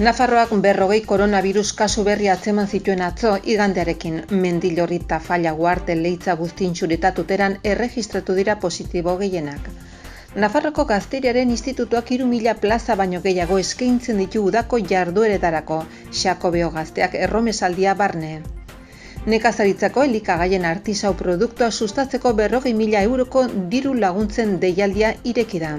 Nafarroak 40 koronavirus kasu berri atzeman zituen atzo igandearekin. Mendillorri, Tafalla, Uarte, Leitza, Buztintxur eta Tuteran erregistratu dira positibo gehienak. Nafarroko Gazteriaren Institutuak 3.000 plaza baino gehiago eskaintzen ditu udako jardueretarako, Xakobeo Gazteak erromesaldia barne. Nekazaritzako elikagaien artisau produktua sustatzeko 40.000 euroko diru laguntzen deialdia ireki da.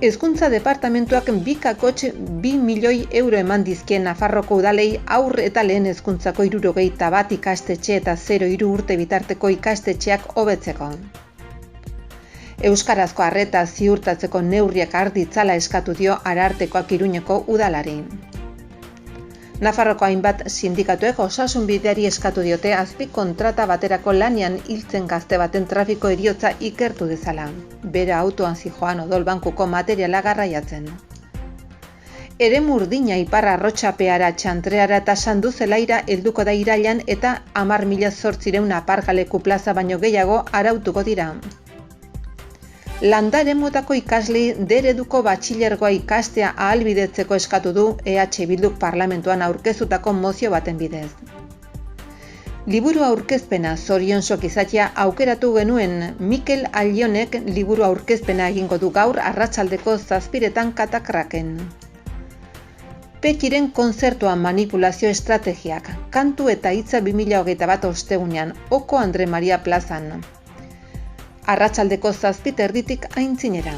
Hezkuntza departamentuak bikakotx 2 milioi euro eman dizkie Nafarroko udalei haur eta lehen hezkuntzako 61 ikastetxe eta 0-3 urte bitarteko ikastetxeak hobetzeko. Euskarazko arreta ziurtatzeko neurriak har ditzala eskatu dio Arartekoak Iruñeko udalari. Nafarroko hainbat sindikatuek osasun bideari eskatu diote azpikontrata baterako lanean hiltzen gazte baten trafiko heriotza ikertu dezala. Bera autoan zijoan odol bankuko materiala garraiatzen. Eremu urdina Ipar Arrotxapeara, Txantreara eta Sanduzelaira helduko da irailean eta 10.800 aparkaleku plaza baino gehiago arautuko dira. Landa eremuetako ikaslei D-ereduko batxilergoa ikastea ahalbidetzeko eskatu du EH Bilduk parlamentuan aurkeztutako mozio baten bidez. Liburu aurkezpena zorionzok izatea aukeratu genuen. Mikel Alionek liburu aurkezpena egingo du gaur arratsaldeko 7:00 Katakraken. Pekiren kontzertua manipulazio estrategiak, kantu eta hitza 2021 ostegunean, Oko Andre Maria plazan. Arratsaldeko 7:30 aintzinera.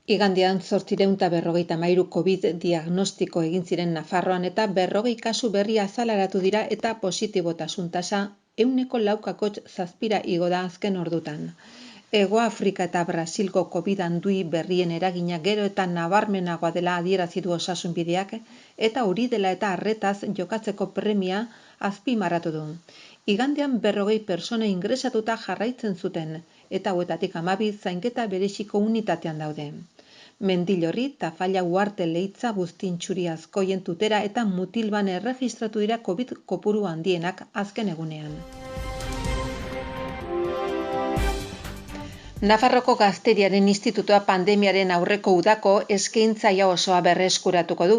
Igandean 853 COVID diagnostiko egin ziren Nafarroan eta 40 kasu berri azaleratu dira eta positibotasun tasa 4,7 igo da azken ordutan. Hego Afrika eta Brasilko COVID handui berrien eragina gero eta nabarmenagoa dela adierazi du osasunbideak eta hori dela eta arretaz jokatzeko premia azpimarratu du. Igandean 40 pertsona ingresatuta jarraitzen zuten eta hauetatik 12 zainketa bereziko unitatean daude. Mendillorri, Tafalla, Uarte, Leitza, Buztintxuri, Azkoien, Tutera eta Mutilban erregistratu dira COVID kopuru handienak azken egunean. Nafarroko Gazteriaren Institutua pandemiaren aurreko udako eskaintzaia osoa berreskuratuko du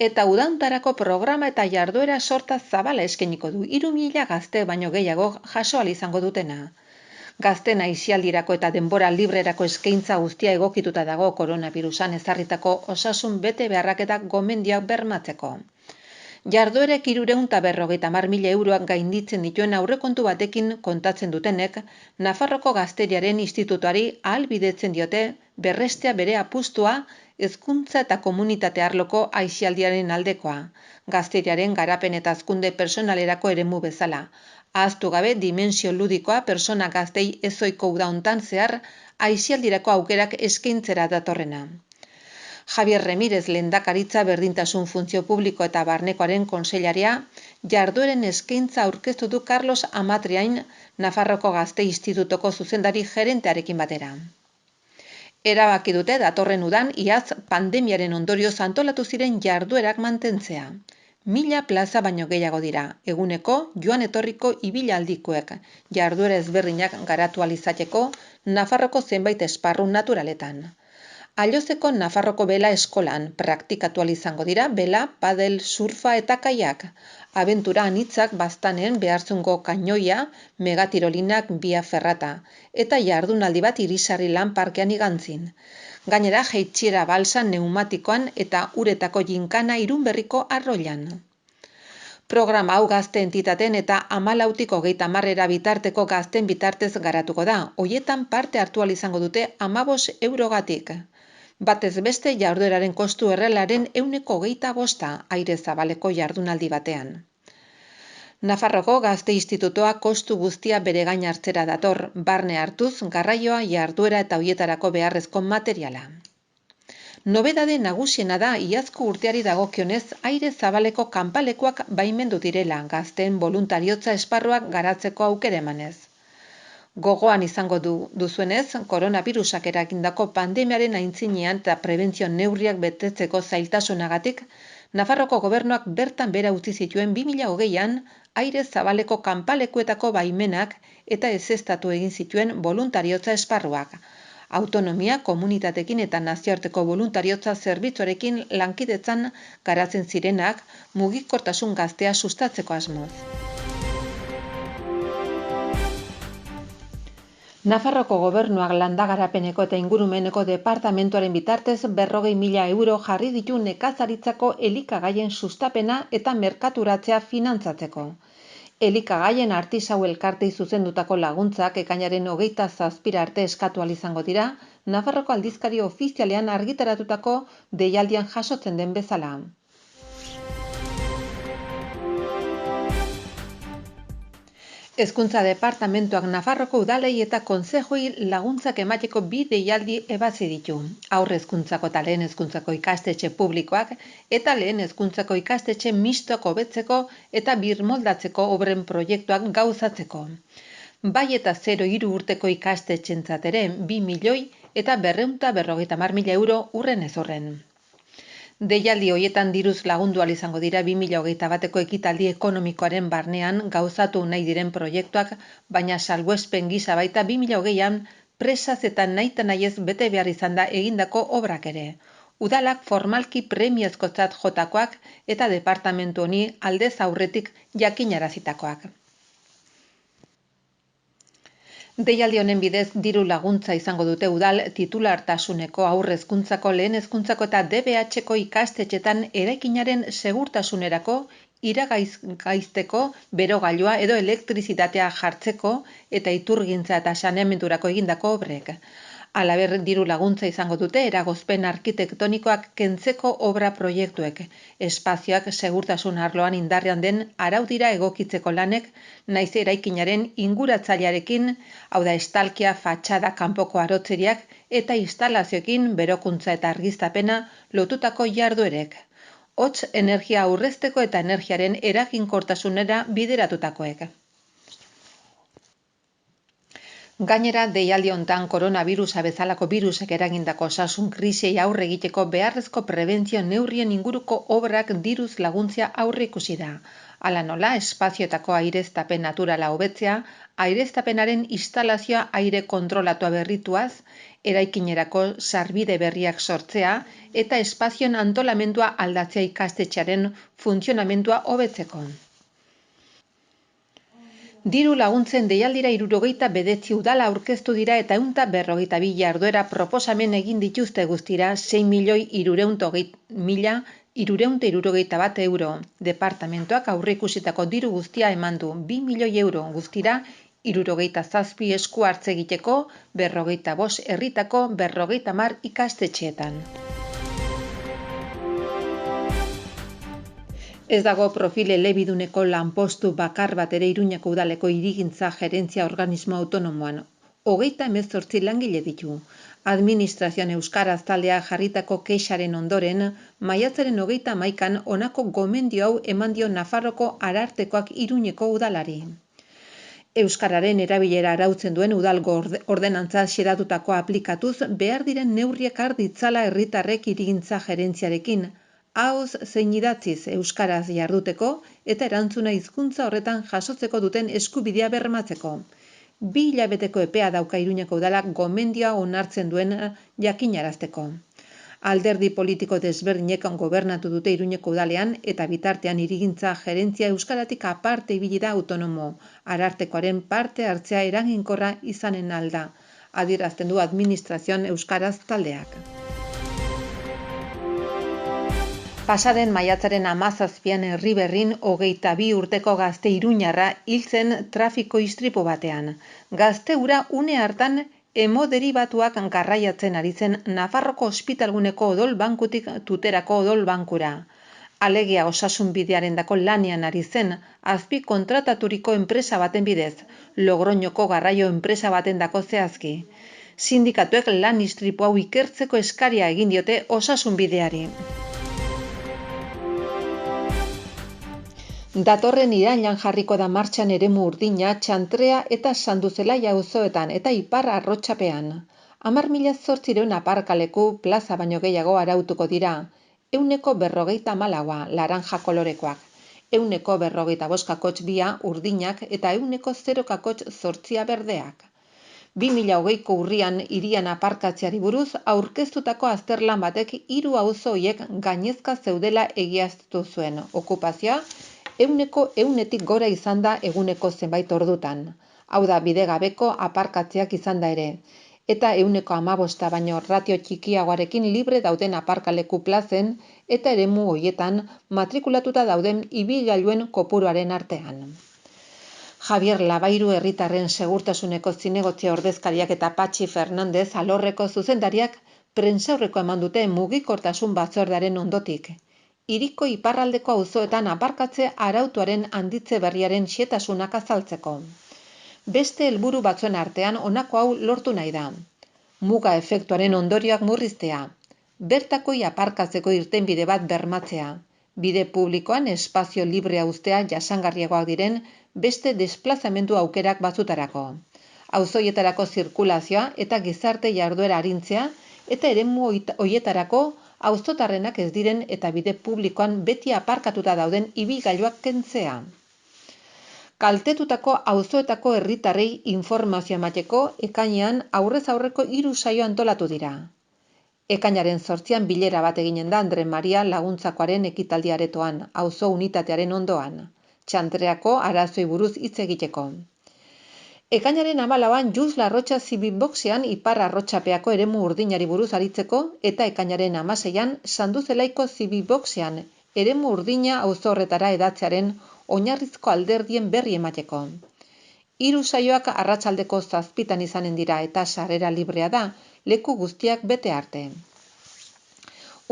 eta udauntarako programa eta jarduera sorta zabala eskainiko du 3.000 gazte baino gehiago jaso ahal izango dutena. Gazten aisialdirako eta denbora librerako eskaintza guztia egokituta dago koronavirusan ezarritako osasun bete beharrak eta gomendioak bermatzeko. Jarduerek 350.000 euroak gainditzen dituen aurrekontu batekin kontatzen dutenek, Nafarroko Gazteriaren Institutuari ahalbidetzen diote berrestea bere apustua hezkuntza eta komunitate arloko aisialdiaren aldekoa, Gazteriaren garapen eta hazkunde personalerako eremu bezala. Ahaztu gabe dimensio ludikoa persona gaztei ezoiko uda hontan zehar aisialdirako aukerak eskaintzera datorrena. Javier Remirez lehendakaritza berdintasun funtzio publiko eta barnekoaren kontseilaria, jardueren eskaintza aurkeztu du Carlos Amatriain Nafarroko Gazte Institutoko zuzendari gerentearekin batera. Erabaki dute datorren udan iaz pandemiaren ondorioz antolatu ziren jarduerak mantentzea. 1000 plaza baino gehiago dira, eguneko joan etorriko ibilaldikoek, jarduera ezberdinak garatu ahal izateko Nafarroko zenbait esparru naturaletan. Allozeko Nafarroko bela eskolan praktikatu ahal izango dira bela, padel, surfa eta kaiak. Abentura anitzak baztanen behartzungo kainoia, megatirolinak, bia ferrata, eta jardunaldi bat irisarri lan parkean igantzin. Gainera, jeitxiera balsa neumatikoan eta uretako jinkana Irunberriko arroilan. Programa hau gazte entitaten eta 14-tik 30 bitarteko gazten bitartez garatuko da. Hoietan parte hartu ahal izango dute 15 eurogatik. Batez beste jardueraren kostu errealaren 25% aire zabaleko jardunaldi batean. Nafarroko Gazte Institutoa kostu guztia bere gain hartzera dator, barne hartuz, garraioa, jarduera eta hoietarako beharrezko materiala. Nobedade nagusiena da iazko urteari dagokionez aire zabaleko kanpalekuak baimendu direla gazteen boluntariotza esparruak garatzeko aukera emanez. Gogoan izango duzuenez, koronavirusak eragindako pandemiaren aintzinean eta prebentzio neurriak betetzeko zailtasunagatik, Nafarroko gobernuak bertan bera utzi zituen 2020an aire zabaleko kanpalekuetako baimenak eta ezeztatu egin zituen boluntariotza esparruak. Autonomia, komunitatekin eta nazioarteko boluntariotza zerbitzuarekin lankidetzan garatzen zirenak mugikortasun gaztea sustatzeko asmoz. Nafarroko gobernuak landagarapeneko eta ingurumeneko departamentuaren bitartez 40.000 euro jarri ditu nekazaritzako elikagaien sustapena eta merkaturatzea finantzatzeko. Elikagaien artisau elkartei zuzendutako laguntzak ekainaren 27 arte eskatu ahal izango dira, Nafarroko aldizkari ofizialean argitaratutako deialdian jasotzen den bezala. Hezkuntza departamentuak Nafarroko udalei eta kontzejuei laguntzak emateko 2 deialdi ebatzi ditu. Haur hezkuntzako eta lehen hezkuntzako ikastetxe publikoak eta lehen hezkuntzako ikastetxe mistoak hobetzeko eta birmoldatzeko obren proiektuak gauzatzeko. Bai eta 0-3 urteko ikastetxentzat ere 2 milioi eta 250.000 euro urren ez horren. Deialdi hoietan diruz lagundu ahal izango dira 2021eko ekitaldi ekonomikoaren barnean gauzatu nahi diren proiektuak, baina salbuespen gisa baita 2020an presaz eta nahita nahiez bete behar izan da egindako obrak ere. Udalak formalki premiazkotzat jotakoak eta departamentu honi aldez aurretik jakinarazitakoak. Deialdi honen bidez diru laguntza izango dute udal titulartasuneko haur hezkuntzako, lehen hezkuntzako eta DBH-ko ikastetxetan eraikinaren segurtasunerako, iragaizteko, berogailua edo elektrizitatea jartzeko eta iturgintza eta saneamendurako egindako obrek. Halaber diru laguntza izango dute eragozpen arkitektonikoak kentzeko obra proiektuek, espazioak segurtasun arloan indarrean den araudira egokitzeko lanek, naiz eraikinaren inguratzailearekin, hau da estalkia, fatxada, kanpoko arotzeriak eta instalazioekin berokuntza eta argiztapena lotutako jarduerek. Hots energia aurrezteko eta energiaren eraginkortasunera bideratutakoek. Gainera, deialdi hontan koronabirusa bezalako birusek eragindako osasun krisiei aurre egiteko beharrezko prebentzio neurrien inguruko obrak diruz laguntzia aurreikusi da. Hala nola, espazioetako aireztapen naturala hobetzea, aireztapenaren instalazioa aire kontrolatua berrituaz, eraikinerako sarbide berriak sortzea eta espazioen antolamendua aldatzea ikastetxearen funtzionamendua hobetzeko. Diru laguntzen deialdira 69 udala aurkeztu dira eta 152 jarduera proposamen egin dituzte guztira 6.320.371 euro. Departamentoak aurreikusitako diru guztia eman du 2 milioi euro guztira 67 esku hartze egiteko 45 herritako 50 ikastetxeetan. Ez dago profil elebiduneko lanpostu bakar bat ere Iruñako udaleko hirigintza gerentzia organismo autonomoan. 38 langile ditu. Administrazioan euskaraz taldea jarritako kexaren ondoren, maiatzaren 31an honako gomendio hau eman dio Nafarroko Arartekoak Iruñeko udalari. Euskararen erabilera arautzen duen udalgo ordenantza xedatutakoa aplikatuz behar diren neurriak har ditzala herritarrek hirigintza gerentziarekin, ahoz zein idatziz euskaraz jarduteko eta erantzuna hizkuntza horretan jasotzeko duten eskubidea bermatzeko. 2 hilabeteko epea dauka Iruñeko udalak gomendioa onartzen duen jakinarazteko. Alderdi politiko desberdinek gobernatu dute Iruñeko udalean eta bitartean hirigintza gerentzia euskaratik aparte ibili da autonomo. Arartekoaren parte hartzea eraginkorra izanen alda, adierazten du administrazioan euskaraz taldeak. Pasaden maiatzaren 17an Herriberrin 22 urteko gazte iruñarra hil zen trafiko istripu batean. Gazte hura une hartan hemoderibatuak garraiatzen ari zen Nafarroko ospitalguneko odol bankutik Tuterako odol bankura. Alegia osasun bidearendako lanean ari zen, azpi kontrataturiko enpresa baten bidez, Logroñoko garraio enpresa batendako zehazki. Sindikatuek lan istripu hau ikertzeko eskaria egin diote osasun bideari. Datorren irailean jarriko da martxan eremu urdina, Txantrea eta Sanduzelaia auzoetan eta Ipar Arrotxapean. 10.800 aparkaleku plaza baino gehiago arautuko dira. €154 laranja kolorekoak, €155 urdinak eta €0,8 berdeak. 2020ko urrian hirian aparkatzeari buruz aurkeztutako azterlan batek 3 auzo horiek gainezka zeudela egiaztatu zuen. Okupazioa 100%tik gora izan da eguneko zenbait ordutan. Hau da, bidegabeko aparkatzeak izan da ere. Eta 115 baino ratio txikiagoarekin libre dauden aparkaleku plazen eta eremu horietan matrikulatuta dauden ibilgailuen kopuruaren artean. Javier Labairu herritarren segurtasuneko zinegotzia ordezkariak eta Patxi Fernandez alorreko zuzendariak prentsaurrekoa eman dute mugikortasun batzordearen ondotik. Hiriko iparraldeko auzoetan aparkatze arautuaren handitze berriaren xehetasunak azaltzeko. Beste helburu batzuen artean honako hau lortu nahi da. Muga efektuaren ondorioak murriztea. Bertakoi aparkatzeko irtenbide bat bermatzea. Bide publikoan espazio librea uztea jasangarriagoak diren beste desplazamendu aukerak batzutarako. Auzoietarako zirkulazioa eta gizarte jarduera arintzea eta eremu horietarako auzotarrenak ez diren eta bide publikoan beti aparkatuta dauden ibilgailuak kentzea. Kaltetutako auzoetako herritarrei informazioa emateko ekainean aurrez aurreko 3 saio antolatu dira. Ekainaren 8an bilera bat eginen da Andre Maria Laguntzakoaren ekitaldi aretoan, auzo unitatearen ondoan. Txantreako arazoi buruz hitz egiteko. Ekainaren 14an Jus Larrotxa Civic Boxean Ipar Arrotxapeako eremu urdinari buruz aritzeko eta ekainaren 16an Sanduzelaiko Civic Boxean eremu urdina auzo horretara hedatzearen oinarrizko alderdien berri emateko. 3 saioak arratsaldeko 7 izanen dira eta sarrera librea da, leku guztiak bete arte.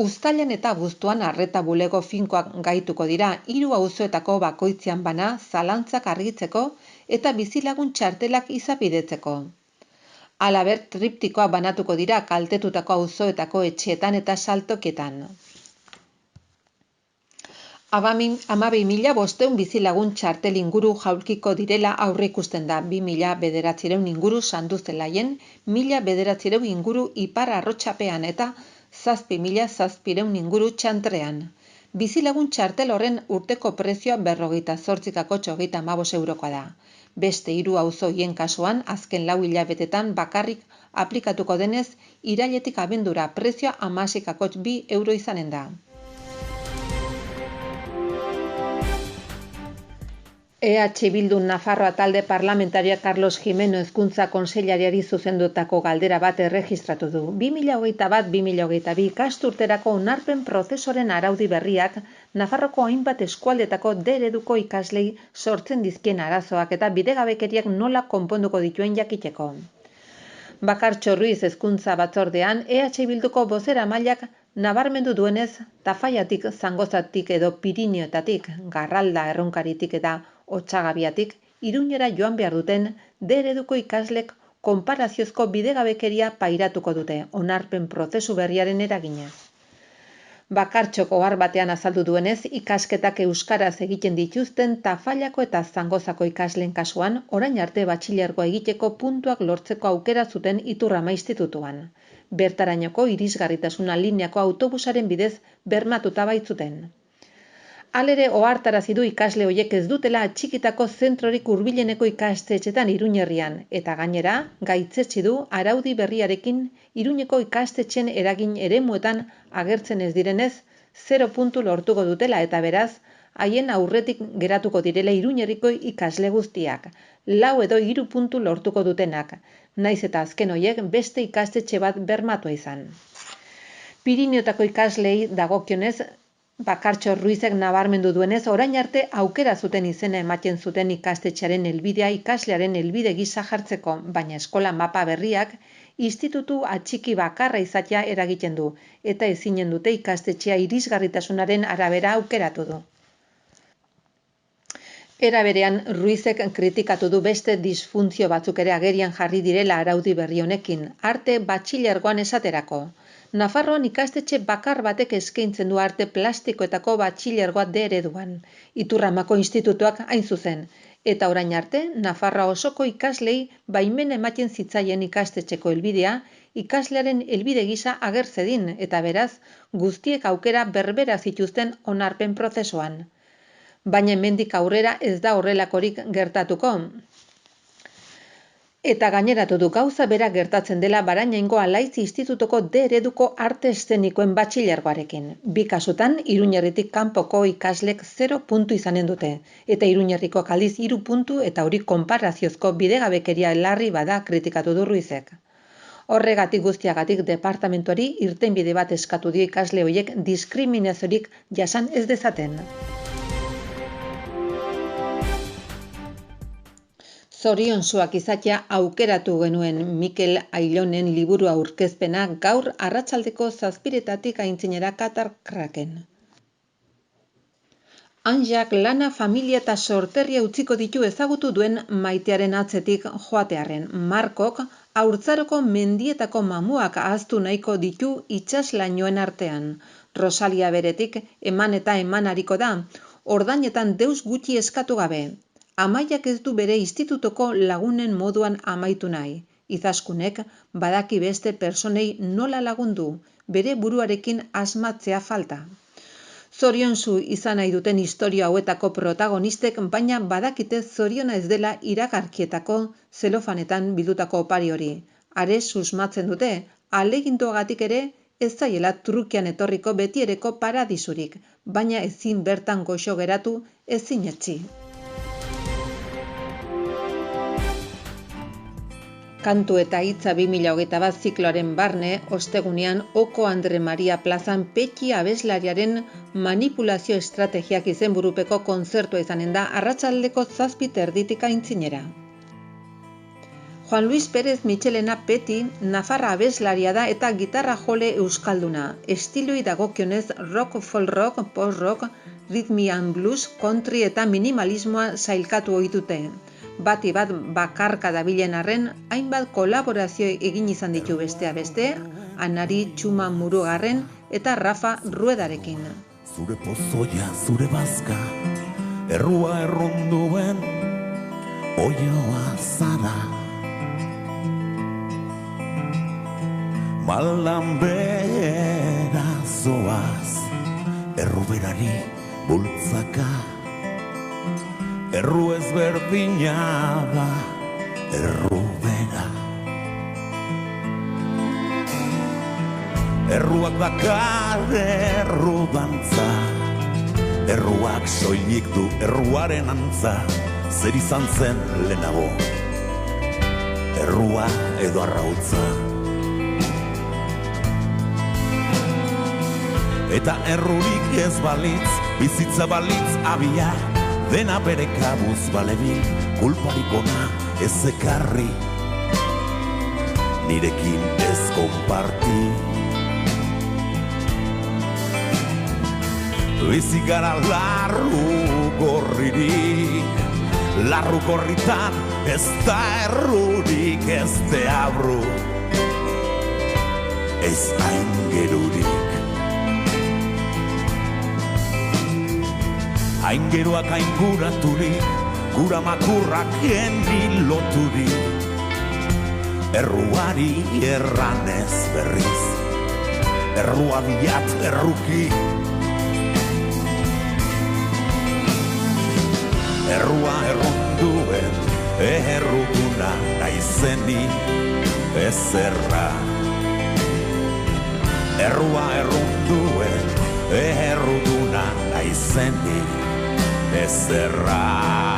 Uztailan eta abuztuan arreta bulego finkoak gaituko dira 3 auzoetako bakoitzean bana zalantzak argitzeko eta bizilagun txartelak izapidetzeko. Halaber, triptikoak banatuko dira kaltetutako auzoetako etxeetan eta saltokietan. 12.500 bizilagun txartel inguru jaulkiko direla aurreikusten da, 2.900 inguru Sanduzelaien, 1.900 inguru Ipar Arrotxapean eta 7.700 inguru Txantrean. Bizilagun txartel horren urteko prezioa 48,35 eurokoa da. Beste 3 auzo horien kasuan, azken 4 hilabetetan bakarrik aplikatuko denez, irailetik abendura prezioa 16,2 euro izanen da. EH Bildu Nafarroa talde parlamentaria Carlos Jimeno Hezkuntza Kontseilariari zuzendutako galdera bat erregistratu du. 2021-2022 ikasturterako onarpen prozesuaren araudi berriak Nafarroko hainbat eskualdetako D-ereduko ikaslei sortzen dizkien arazoak eta bidegabekeriak nola konponduko dituen jakiteko. Bakartxo Ruiz Hezkuntza Batzordean EH Bilduko bozeramaileak nabarmendu duenez, Tafaiatik, Zangozatik edo Pirinioetatik, Garralda Erronkaritik eta Otsagabiatik, Iruñera joan behar duten D-ereduko ikaslek konparaziozko bidegabekeria pairatuko dute, onarpen prozesu berriaren eraginez. Bakartxoko ohar batean azaldu duenez, ikasketak euskaraz egiten dituzten Tafallako eta Zangozako ikasleen kasuan, orain arte batxilergoa egiteko puntuak lortzeko aukera zuten Iturrama institutuan. Bertarainoko irisgarritasuna lineako autobusaren bidez bermatuta baitzuten. Halere ohartarazi du ikasle horiek ez dutela atxikitako zentrorik hurbileneko ikastetxetan Iruñerrian eta gainera gaitzetsi du araudi berriarekin Iruñeko ikastetxen eragin eremuetan agertzen ez direnez 0 puntu lortuko dutela eta beraz haien aurretik geratuko direla Iruñerriko ikasle guztiak, 4 edo 3 puntu lortuko dutenak, naiz eta azken horiek beste ikastetxe bat bermatua izan. Pirinioetako ikaslei dagokionez, Bakartxo Ruizek nabarmendu duenez, orain arte aukera zuten izena ematen zuten ikastetxearen helbidea ikaslearen helbide gisa jartzeko, baina eskola mapa berriak institutu atxiki bakarra izatea eragiten du, eta ezinen dute ikastetxea irisgarritasunaren arabera aukeratu du. Era berean, Ruizek kritikatu du beste disfuntzio batzuk ere agerian jarri direla araudi berri honekin, arte batxilergoan esaterako. Nafarroan ikastetxe bakar batek eskaintzen du arte plastikoetako batxilergoa D-ereduan. Iturramako institutuak hain zuzen, Eta orain arte, Nafarroa osoko ikaslei baimen ematen zitzaien ikastetxeko helbidea, ikaslearen helbide gisa ager zedin, eta beraz, guztiek aukera berbera zituzten onarpen prozesuan. Baina hemendik aurrera ez da horrelakorik gertatuko. Eta gaineratu du gauza bera gertatzen dela Barañaingo Alaitz Institutuko D ereduko arte eszenikoen batxilergoarekin. Bi kasutan, Iruñerritik kanpoko ikaslek 0 puntu izanen dute, eta Iruñerriko aldiz 3 puntu eta hori konparaziozko bidegabekeria larri bada kritikatu du Ruizek. Horregatik guztiagatik departamentuari irtenbide bat eskatu dio ikasle horiek diskriminaziorik jasan ez dezaten. Zoriontsuak izatea aukeratu genuen Mikel Ailonen liburu aurkezpena gaur arratsaldeko 7:00 aintzinera Katarkraken. Anjak lana, familia eta sorterria utziko ditu ezagutu duen maitearen atzetik joatearren. Markok haurtzaroko mendietako mamuak ahaztu nahiko ditu itsaslainoen artean. Rosalia beretik eman eta emanariko da, ordainetan deus gutxi eskatu gabe. Amaiak ez du bere institutoko lagunen moduan amaitu nahi. Izaskunek badaki beste personei nola lagundu, bere buruarekin asmatzea falta. Zoriontsu izan nahi duten historia hauetako protagonistek, baina badakite zoriona ez dela iragarkietako zelofanetan bildutako opari hori. Are susmatzen dute, ahaleginduagatik ere ez zaiela trukean etorriko betiereko paradisurik, baina ezin bertan goxo geratu, ezin etzi. Kantu eta hitza 2021 zikloaren barne, ostegunean Oko Andre Maria plazan Petxi abeslariaren manipulazio estrategiak izenburupeko kontzertua izanen da arratsaldeko 7:30 aintzinera. Juan Luis Pérez Michelena Peti Nafarra abeslaria da eta gitarra jole euskalduna. Estiloi dagokionez rock, folk rock, post rock, rhythm and blues, country eta minimalismoa sailkatu ohi dute. Bati bat bakarka dabilen arren, hainbat kolaborazio egin izan ditu bestea beste, Anari Txuma Murugarren eta Rafa Ruedarekin. Zure pozoia, zure bazka, errua erronduen, oioa zara. Maldan bera zoaz, erruberari bultzaka. Erru ezberdina da, errubera. Erruak dakar erru dantza, erruak soilik du erruaren antza, zer izan zen lehenago, errua edo arrautza. Eta errurik ez balitz, bizitza balitz abia, dena bere kabuz balebil, kulparik ona ez ekarri, nirekin ez konparti. Bizi gara larru gorririk, larru gorritan ez da errurik, ez deabru, ez aingerurik. Aingeruak ainguraturik, gura makurrak endiloturik, erruari erranez berriz, errua biat erruki. Errua erronduen, erruduna naizeni ezerra. Errua erronduen, erruduna naizeni ezerra.